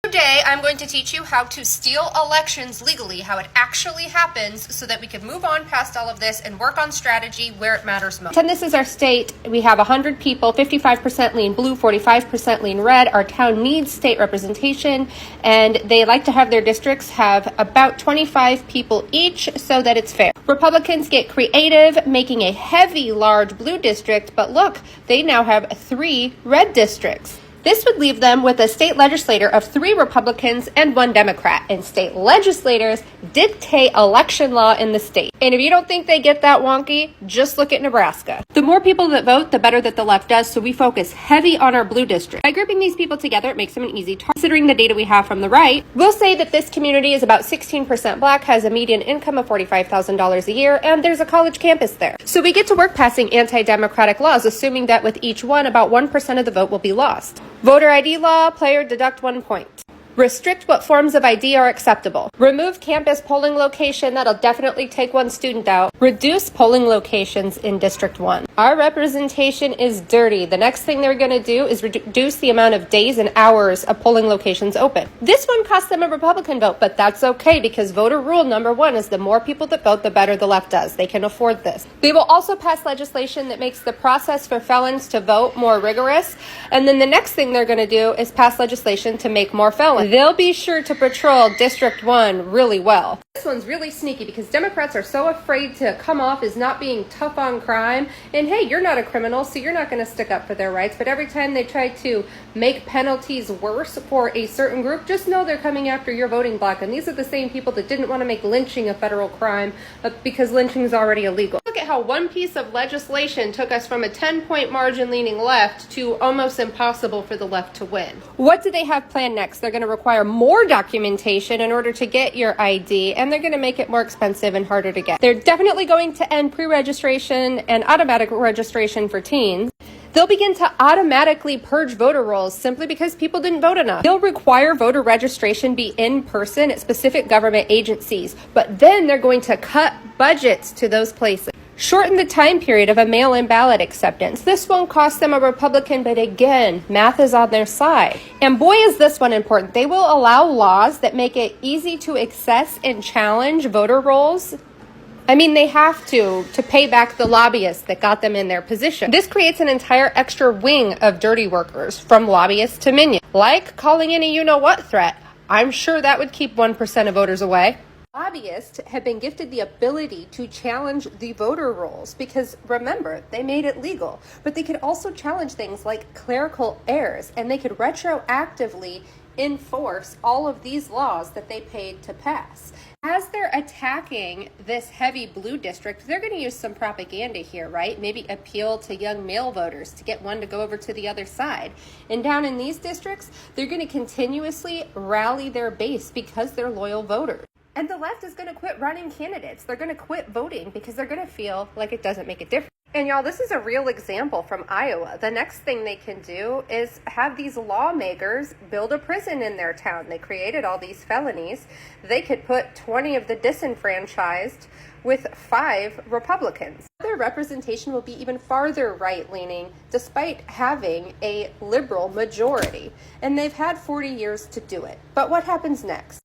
Today, I'm going to teach you how to steal elections legally, how it actually happens, so that we can move on past all of this and work on strategy where it matters most. Pretend this is our state. We have 100 people, 55% lean blue, 45% lean red. Our town needs state representation, and they like to have their districts have about 25 people each so that it's fair. Republicans get creative, making a heavy, large blue district, but look, they now have 3 red districts. This would leave them with a state legislator of 3 Republicans and 1 Democrat, and state legislators dictate election law in the state. And if you don't think they get that wonky, just look at Nebraska. The more people that vote, the better that the left does, so we focus heavy on our blue district. By grouping these people together, it makes them an easy target. Considering the data we have from the right, we'll say that this community is about 16% black, has a median income of $45,000 a year, and there's a college campus there. So we get to work passing anti-democratic laws, assuming that with each one, about 1% of the vote will be lost. Voter ID law, player deduct 1 point. Restrict what forms of ID are acceptable. Remove campus polling location, that'll definitely take 1 student out. Reduce polling locations in District 1. Our representation is dirty. The next thing they're going to do is reduce the amount of days and hours of polling locations open. This one cost them a Republican vote, but that's okay because voter rule number 1 is the more people that vote, the better the left does. They can afford this. They will also pass legislation that makes the process for felons to vote more rigorous. And then the next thing they're going to do is pass legislation to make more felons. They'll be sure to patrol District 1 really well. This one's really sneaky because Democrats are so afraid to come off as not being tough on crime. And hey, you're not a criminal, so you're not going to stick up for their rights. But every time they try to make penalties worse for a certain group, just know they're coming after your voting block. And these are the same people that didn't want to make lynching a federal crime because lynching is already illegal. Look at how one piece of legislation took us from a 10-point margin leaning left to almost impossible for the left to win. What do they have planned next? They're going to require more documentation in order to get your ID, and they're going to make it more expensive and harder to get. They're definitely going to end pre-registration and automatic registration for teens. They'll begin to automatically purge voter rolls simply because people didn't vote enough. They'll require voter registration be in person at specific government agencies, but then they're going to cut budgets to those places. Shorten the time period of a mail-in ballot acceptance. This won't cost them a Republican, but again, math is on their side. And boy, is this one important. They will allow laws that make it easy to access and challenge voter rolls. I mean, they have to pay back the lobbyists that got them in their position. This creates an entire extra wing of dirty workers, from lobbyists to minions, like calling in a you-know-what threat. I'm sure that would keep 1% of voters away. Lobbyists have been gifted the ability to challenge the voter rolls because, remember, they made it legal. But they could also challenge things like clerical errors, and they could retroactively enforce all of these laws that they paid to pass. As they're attacking this heavy blue district, they're going to use some propaganda here, right? Maybe appeal to young male voters to get one to go over to the other side. And down in these districts, they're going to continuously rally their base because they're loyal voters. And the left is going to quit running candidates. They're going to quit voting because they're going to feel like it doesn't make a difference. And y'all, this is a real example from Iowa. The next thing they can do is have these lawmakers build a prison in their town. They created all these felonies. They could put 20 of the disenfranchised with 5 Republicans. Their representation will be even farther right-leaning despite having a liberal majority. And they've had 40 years to do it. But what happens next?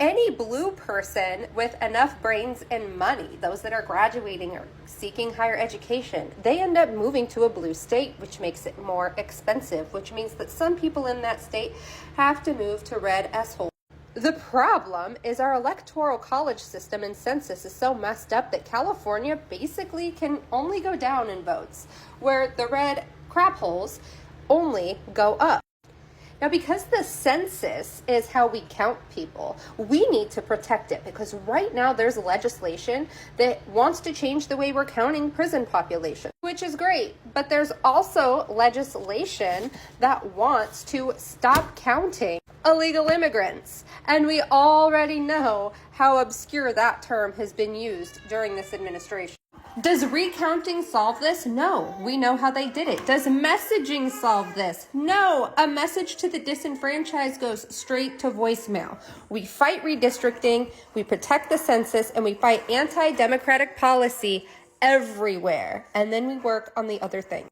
Any blue person with enough brains and money, those that are graduating or seeking higher education, they end up moving to a blue state, which makes it more expensive, which means that some people in that state have to move to red S-hole. The problem is our electoral college system and census is so messed up that California basically can only go down in votes, where the red crap holes only go up. Now, because the census is how we count people, we need to protect it because right now there's legislation that wants to change the way we're counting prison population, which is great. But there's also legislation that wants to stop counting illegal immigrants. And we already know how obscure that term has been used during this administration. Does recounting solve this? No. We know how they did it. Does messaging solve this? No. A message to the disenfranchised goes straight to voicemail. We fight redistricting, we protect the census, and we fight anti-democratic policy everywhere. And then we work on the other things.